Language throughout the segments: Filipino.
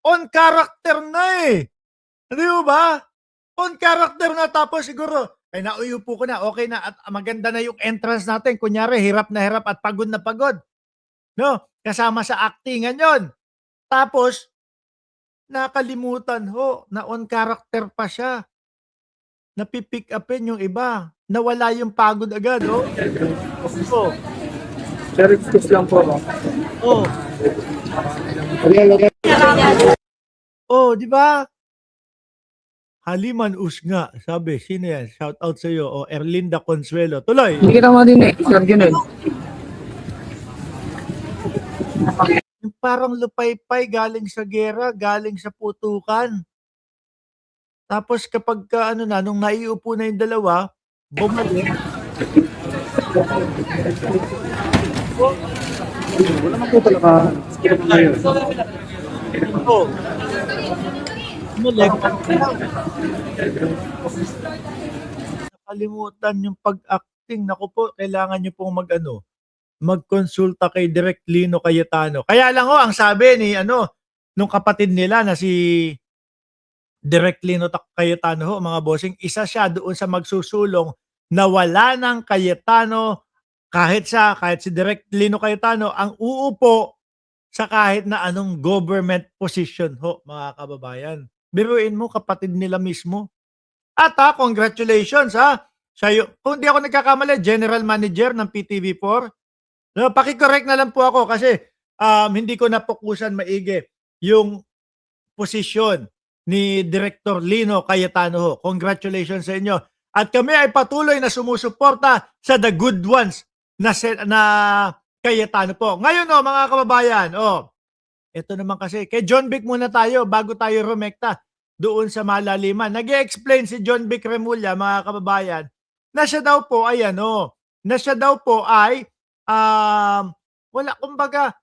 on character na eh. Di ba? On character na, tapos siguro, ay nauupo ko na, okay na, at maganda na yung entrance natin. Kunyari, hirap na hirap at pagod na pagod. No? Kasama sa actingan yon. Tapos, nakalimutan ho, na on character pa siya. Napipick upin yung iba. Nawala yung pagod agad, oh. Oh, Sir, excuse lang po. oh. Oh, di ba? Haliman Usga, sabi, sino yan? Shout out sa iyo. O, Erlinda Consuelo. Tuloy. Hindi kita madinig, Sir Junel. Yung parang lupaypay galing sa gera, galing sa putukan. Tapos kapag ano na, nung naiupo na yung dalawa, bumalik. Wala naman po talaga. Oh. Bumalik. Nakalimutan yung pag-acting. Naku po, kailangan nyo pong magkonsulta kay Direk Lino Cayetano. Kaya lang ang sabi ni nung kapatid nila na si Direk Lino Cayetano mga bossing, isa siya doon sa magsusulong na wala ng Cayetano kahit si Direk Lino Cayetano ang uupo sa kahit na anong government position mga kababayan. Biruin mo, kapatid nila mismo. At congratulations siya kung di ako nagkakamali, General Manager ng PTV4. No, paki-correct na lang po ako kasi hindi ko napukusan maigi yung posisyon ni Director Lino Cayetano. Congratulations sa inyo. At kami ay patuloy na sumusuporta sa the good ones na Cayetano po. Ngayon mga kababayan, ito naman kasi, kay John Vic muna tayo bago tayo rumekta doon sa malaliman. Nag-i-explain si John Vic Remulla, mga kababayan, na siya daw po ay wala, kumbaga,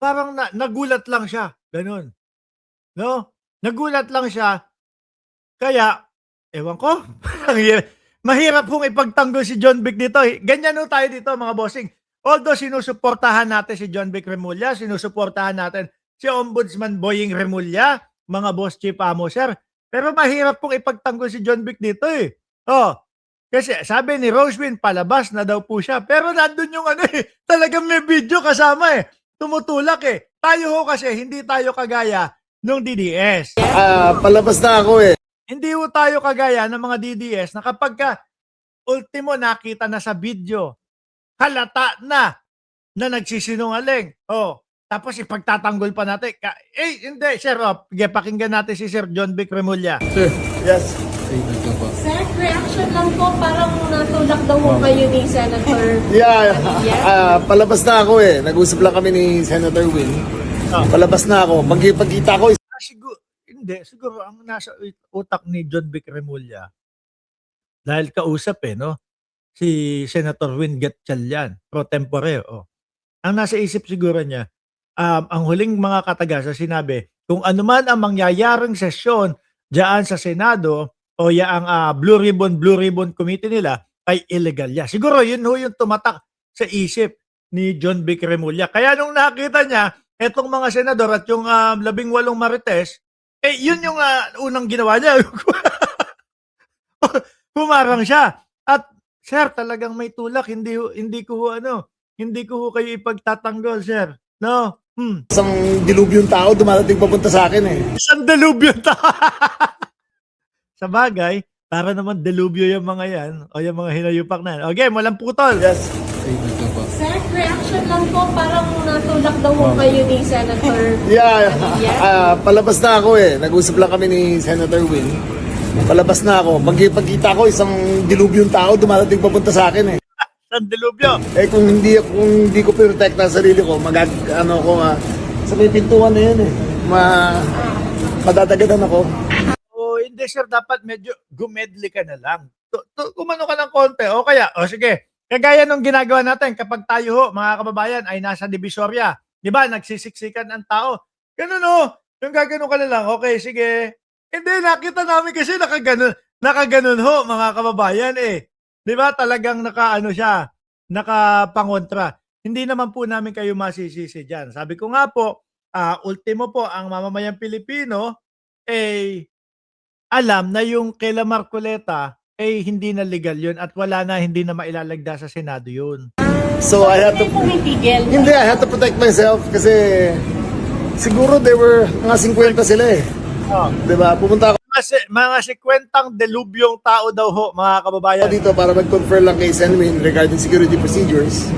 parang nagulat lang siya. Ganun. No? Nagulat lang siya. Kaya, ewan ko, mahirap pong ipagtanggol si John Vic dito. Ganyan tayo dito, mga bossing. Although sinusuportahan natin si John Vic Remulla, sinusuportahan natin si Ombudsman Boying Remulla, mga boss chief amo, sir. Pero mahirap pong ipagtanggol si John Vic dito eh. Kasi sabi ni Rosewin, palabas na daw po siya. Pero nandun yung talagang may video kasama eh. Tumutulak eh. Tayo kasi, hindi tayo kagaya nung DDS. Palabas na ako eh. Hindi tayo kagaya ng mga DDS na kapag ultimo nakita na sa video, halata na nagsisinungaling. Tapos ipagtatanggol pa natin. Hindi, sir. Pakinggan natin si Sir John Vic Remulla. Sir, yes. Sir, reaction lang po, parang natulak daw po kayo ni Senator. Palabas na ako eh. Nag-usap lang kami ni Senator Win. Palabas na ako. Pagkita ko. Siguro ang nasa utak ni John Vic Remulla, dahil kausap si Senator Win Gatchalian, pro tempore. Ang nasa isip siguro niya, ang huling mga katagasa sinabi, kung anuman ang mangyayaring sesyon diyan sa Senado o ang Blue Ribbon Committee nila ay illegal yan. Siguro yun yung tumatak sa isip ni John Vic Remulla. Kaya nung nakita niya etong mga senador at yung 18 marites, yun yung unang ginawa niya. Humarang siya. At sir, talagang may tulak, hindi ko kayo ipagtatanggol, sir. No? Isang dilubyong tao dumadating papunta sa akin eh. Isang dilubyong tao. Sa bagay, para naman delubyo yung mga yan o yung mga hinayupak na yan. Okay, walang putol. Yes. Sir, reaction lang po, parang natulak daw po kayo ni Senator. Palabas na ako eh. Nag-usap lang kami ni Senator Win. Palabas na ako. Pagkita ko, isang dilubyong tao dumadating papunta sa akin eh. Isang dilubyo. Kung hindi ko protect ang sarili ko, sa may pintuan na yan eh. Madadagadan ako. Hindi sir, dapat medyo gumedli ka na lang. Kumano ka ng konti. O kaya, sige. Kagaya nung ginagawa natin kapag tayo mga kababayan ay nasa Divisoria. Di ba? Nagsisiksikan ang tao. Ganun yung gaganon ka na lang. Okay, sige. Hindi, nakita namin kasi nakaganon mga kababayan eh. Di ba? Talagang nakapangontra. Hindi naman po namin kayo masisisi dyan. Sabi ko nga po, ultimo po ang mamamayang Pilipino eh alam na yung kila Marcoleta eh hindi na legal yun at wala na, hindi na mailalagda sa Senado yun. So I had to... Hindi pong itigil. Hindi, I had to protect myself kasi siguro they were mga 50 sila eh. Oh. Diba? Pumunta ako Mga 50 delubyong tao daw ho, mga kababayan. dito para mag-confer lang kay Senwin regarding security procedures.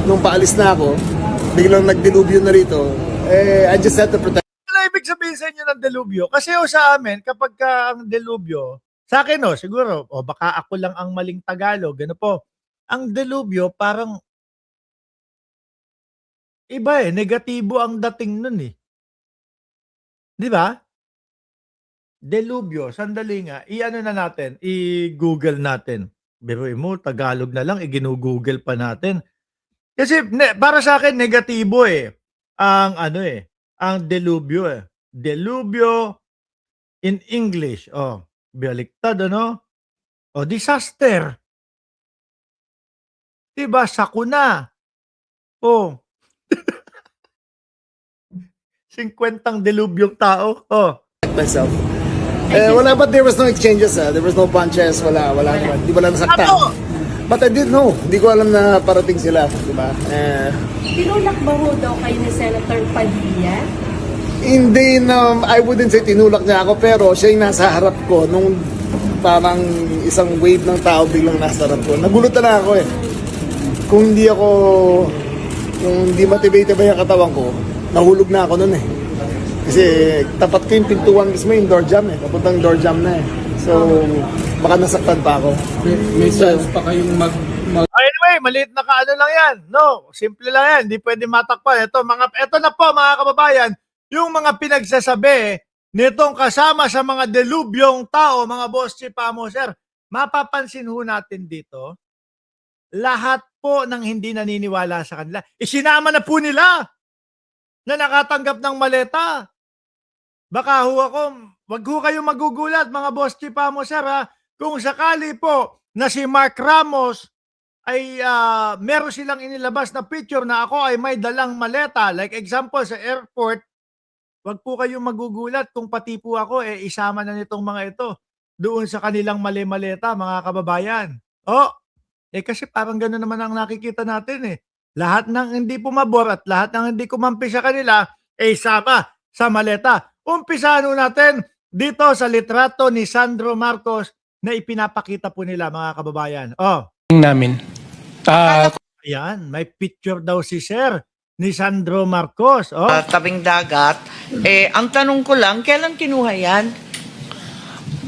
Nung paalis na ako, biglang nag-delubyo na rito. I just had to protect. Ano ibig sabihin sa inyo ng delubyo? Kasi sa amin, kapag ka ang delubyo, sa akin siguro, baka ako lang ang maling Tagalog, gano po. Ang delubyo parang iba negatibo ang dating nun eh. Di ba? Delubyo, sandali nga, i-ano na natin, i-google natin. Biruin mo, Tagalog na lang, i-ginugoogle pa natin. Kasi para sa akin, negatibo ang ang delubyo Delubyo in English. Baliktad disaster. Diba, sakuna. 50 delubyong tao. myself. Wala, but there was no exchanges. There was no punches. Wala naman. Di wala nasaktan. Ano? But I didn't know. Hindi ko alam na parating sila. Diba? Tinulak ba ho daw kayo ni Senator Padilla? Hindi na, I wouldn't say tinulak niya ako, pero siya yung nasa harap ko nung parang isang wave ng tao biglang nasa harap ko. Nagulat na ako eh. Kung hindi motivated ba yung katawan ko, nahulog na ako nun eh. Kasi tapat ko yung pintuan mismo, yung door jam eh. Papuntang door jam na eh. So, baka nasaktan pa ako. May chance pa kayong Anyway, maliit na kaano lang yan. No, simple lang yan. Hindi pwede matakpan. Ito na po mga kababayan, yung mga pinagsasabi nitong kasama sa mga delubyong tao, mga boss chief mo, sir. Mapapansin ho natin dito, lahat po ng hindi naniniwala sa kanila, isinama na po nila na nakatanggap ng maleta. Baka ho ako, wag ho kayong magugulat mga boss chief mo, sir, kung sakali po na si Mark Ramos ay meron silang inilabas na picture na ako ay may dalang maleta. Like example, sa airport, wag po kayong magugulat kung pati po ako isama na nitong mga ito doon sa kanilang maleta, mga kababayan. Kasi parang gano'n naman ang nakikita natin eh. Lahat ng hindi pumabor at lahat ng hindi kumampi sa kanila sama sa maleta. Umpisahan natin dito sa litrato ni Sandro Marcos na ipinapakita po nila, mga kababayan. namin. Ayan, may picture daw si Sir ni Sandro Marcos. Tabing dagat. Ang tanong ko lang, kailan kinuha yan?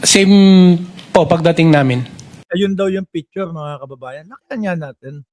Same po pagdating namin. Ayun daw yung picture, mga kababayan. Nakita niya natin.